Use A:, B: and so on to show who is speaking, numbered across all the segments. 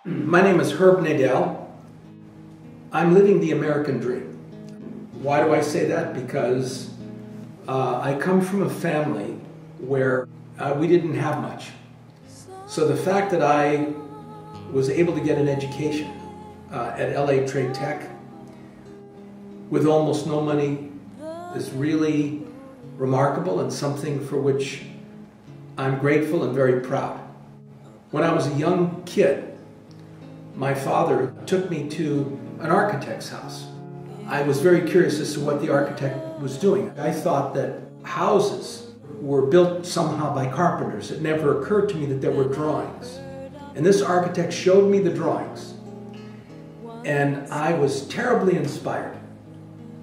A: My name is Herb Nadel. I'm living the American dream. Why do I say that? Because I come from a family where we didn't have much. So the fact that I was able to get an education at LA Trade Tech with almost no money is really remarkable and something for which I'm grateful and very proud. When I was a young kid, my father took me to an architect's house. I was very curious as to what the architect was doing. I thought that houses were built somehow by carpenters. It never occurred to me that there were drawings. And this architect showed me the drawings. And I was terribly inspired.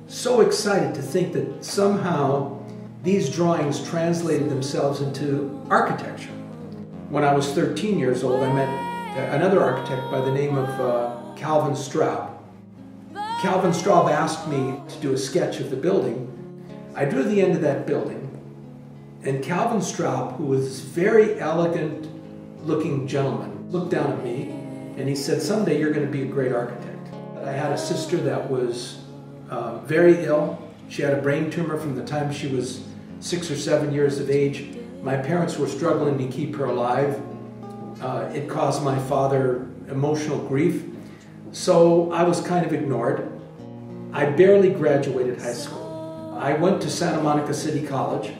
A: So excited to think that somehow these drawings translated themselves into architecture. When I was 13 years old, I met another architect by the name of Calvin Straub. Calvin Straub asked me to do a sketch of the building. I drew the end of that building, and Calvin Straub, who was this very elegant looking gentleman, looked down at me and he said, "Someday you're going to be a great architect." I had a sister that was very ill. She had a brain tumor from the time she was 6 or 7 years of age. My parents were struggling to keep her alive. It caused my father emotional grief. So I was kind of ignored. I barely graduated high school. I went to Santa Monica City College,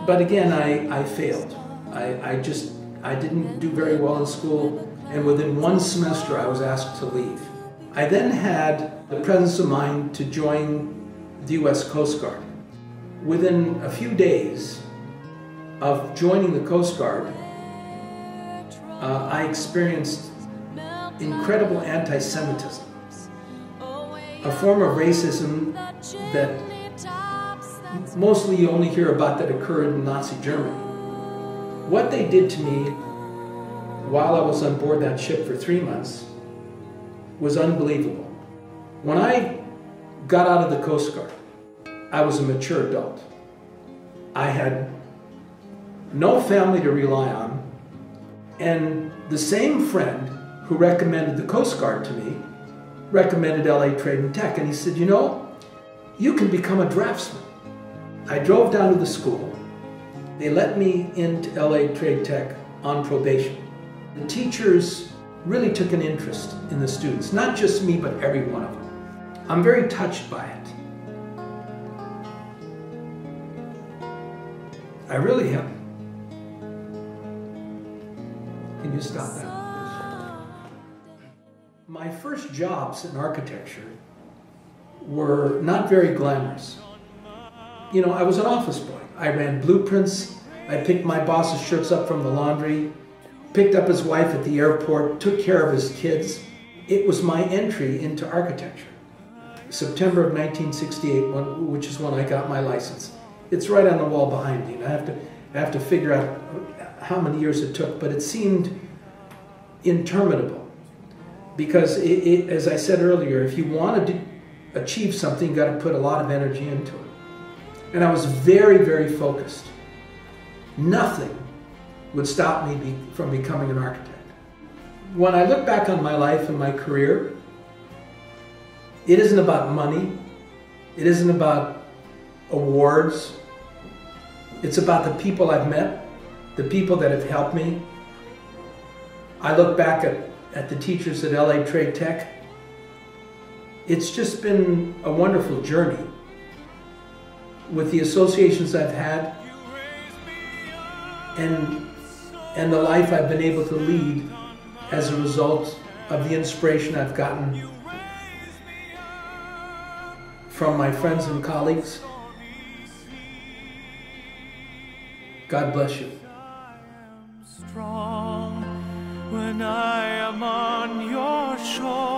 A: but again, I failed. I didn't do very well in school, and within one semester I was asked to leave. I then had the presence of mind to join the U.S. Coast Guard. Within a few days of joining the Coast Guard, I experienced incredible anti-Semitism, a form of racism that mostly you only hear about that occurred in Nazi Germany. What they did to me while I was on board that ship for 3 months was unbelievable. When I got out of the Coast Guard, I was a mature adult. I had no family to rely on, and the same friend who recommended the Coast Guard to me recommended LA Trade and Tech, and he said, "You know, you can become a draftsman." I drove down to the school. They let me into LA Trade Tech on probation. The teachers really took an interest in the students, not just me, but every one of them. I'm very touched by it. I really am. Can you stop that? My first jobs in architecture were not very glamorous. You know, I was an office boy. I ran blueprints. I picked my boss's shirts up from the laundry, picked up his wife at the airport, took care of his kids. It was my entry into architecture. September of 1968, which is when I got my license. It's right on the wall behind me. And I have to figure out how many years it took, but it seemed interminable. Because as I said earlier, if you wanted to achieve something, you got to put a lot of energy into it. And I was very, very focused. Nothing would stop me from becoming an architect. When I look back on my life and my career, it isn't about money. It isn't about awards. It's about the people I've met, the people that have helped me. I look back at the teachers at LA Trade Tech. It's just been a wonderful journey with the associations I've had and the life I've been able to lead as a result of the inspiration I've gotten from my friends and colleagues. God bless you.
B: Strong when I am on your shore.